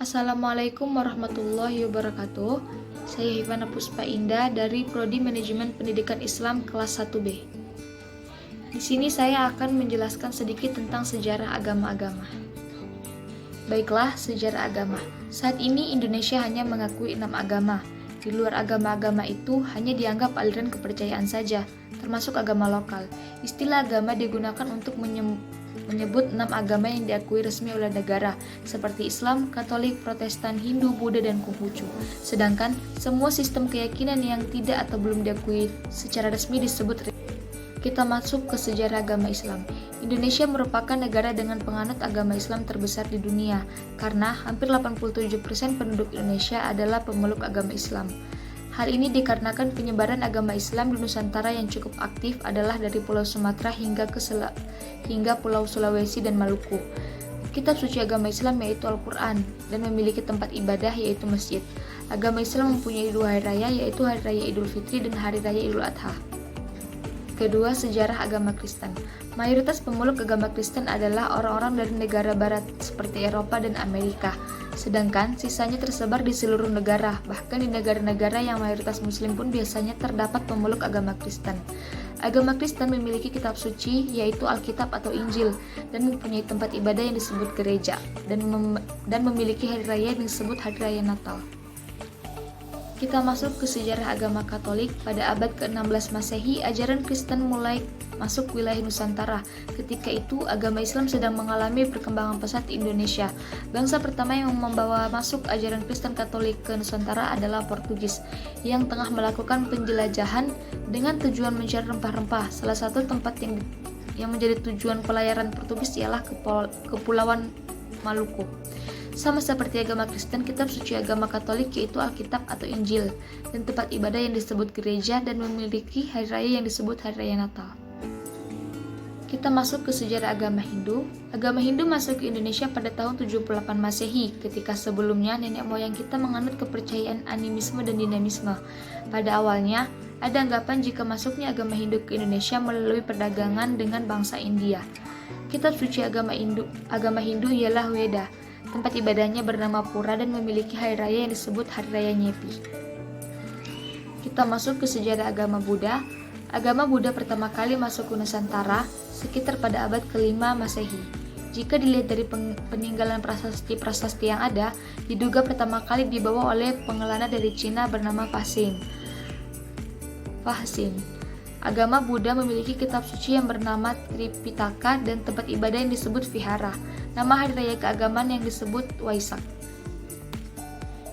Assalamualaikum warahmatullahi wabarakatuh. Saya Hivana Puspa Indah dari Prodi Manajemen Pendidikan Islam kelas 1B. Di sini saya akan menjelaskan sedikit tentang sejarah agama-agama. Baiklah, sejarah agama. Saat ini Indonesia hanya mengakui 6 agama. Di luar agama-agama itu hanya dianggap aliran kepercayaan saja, termasuk agama lokal. Istilah agama digunakan untuk menyebut 6 agama yang diakui resmi oleh negara, seperti Islam, Katolik, Protestan, Hindu, Buddha, dan Konghucu. Sedangkan semua sistem keyakinan yang tidak atau belum diakui secara resmi disebut. Kita masuk ke sejarah agama Islam. Indonesia merupakan negara dengan penganut agama Islam terbesar di dunia, karena hampir 87% penduduk Indonesia adalah pemeluk agama Islam. Hal ini dikarenakan penyebaran agama Islam di Nusantara yang cukup aktif adalah dari Pulau Sumatera hingga Pulau Sulawesi dan Maluku. Kitab suci agama Islam yaitu Al-Quran dan memiliki tempat ibadah yaitu masjid. Agama Islam mempunyai 2 hari raya yaitu Hari Raya Idul Fitri dan Hari Raya Idul Adha. Kedua, sejarah agama Kristen. Mayoritas pemeluk agama Kristen adalah orang-orang dari negara barat seperti Eropa dan Amerika. Sedangkan sisanya tersebar di seluruh negara, bahkan di negara-negara yang mayoritas muslim pun biasanya terdapat pemeluk agama Kristen. Agama Kristen memiliki kitab suci yaitu Alkitab atau Injil dan mempunyai tempat ibadah yang disebut gereja dan memiliki hari raya yang disebut Hari Raya Natal. Kita masuk ke sejarah agama Katolik. Pada abad ke-16 Masehi, ajaran Kristen mulai masuk wilayah Nusantara. Ketika itu, agama Islam sedang mengalami perkembangan pesat di Indonesia. Bangsa pertama yang membawa masuk ajaran Kristen Katolik ke Nusantara adalah Portugis, yang tengah melakukan penjelajahan dengan tujuan mencari rempah-rempah. Salah satu tempat yang menjadi tujuan pelayaran Portugis ialah Kepulauan Maluku. Sama seperti agama Kristen, kitab suci agama Katolik yaitu Alkitab atau Injil, dan tempat ibadah yang disebut gereja dan memiliki hari raya yang disebut Hari Raya Natal. Kita masuk ke sejarah agama Hindu. Agama Hindu masuk ke Indonesia pada tahun 78 Masehi, ketika sebelumnya nenek moyang kita menganut kepercayaan animisme dan dinamisme. Pada awalnya, ada anggapan jika masuknya agama Hindu ke Indonesia melalui perdagangan dengan bangsa India. Kitab suci agama Hindu ialah Weda. Tempat ibadahnya bernama Pura dan memiliki hari raya yang disebut Hari Raya Nyepi. Kita masuk ke sejarah agama Buddha. Agama Buddha pertama kali masuk ke Nusantara sekitar pada abad ke-5 Masehi. Jika dilihat dari peninggalan prasasti yang ada, diduga pertama kali dibawa oleh pengelana dari Cina bernama Faxing. Agama Buddha memiliki kitab suci yang bernama Tripitaka dan tempat ibadah yang disebut Vihara. Nama hari raya keagamaan yang disebut Waisak.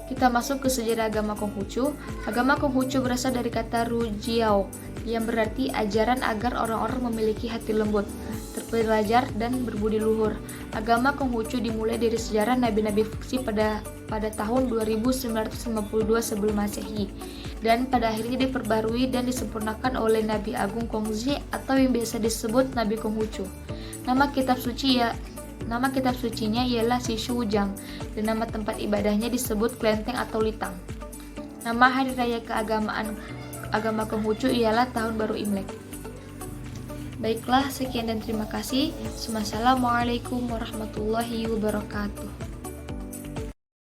Kita masuk ke sejarah agama Konghucu. Agama Konghucu berasal dari kata Rujiao yang berarti ajaran agar orang-orang memiliki hati lembut, terpelajar dan berbudi luhur. Agama Konghucu dimulai dari sejarah nabi-nabi fiksi pada tahun 2952 sebelum Masehi dan pada akhirnya diperbarui dan disempurnakan oleh Nabi Agung Kongzi atau yang biasa disebut Nabi Konghucu. Nama kitab sucinya ialah Shishu-Wujang dan nama tempat ibadahnya disebut Klenteng atau Litang. Nama hari raya keagamaan agama Konghucu ialah Tahun Baru Imlek. Baiklah, sekian dan terima kasih. Wassalamualaikum warahmatullahi wabarakatuh.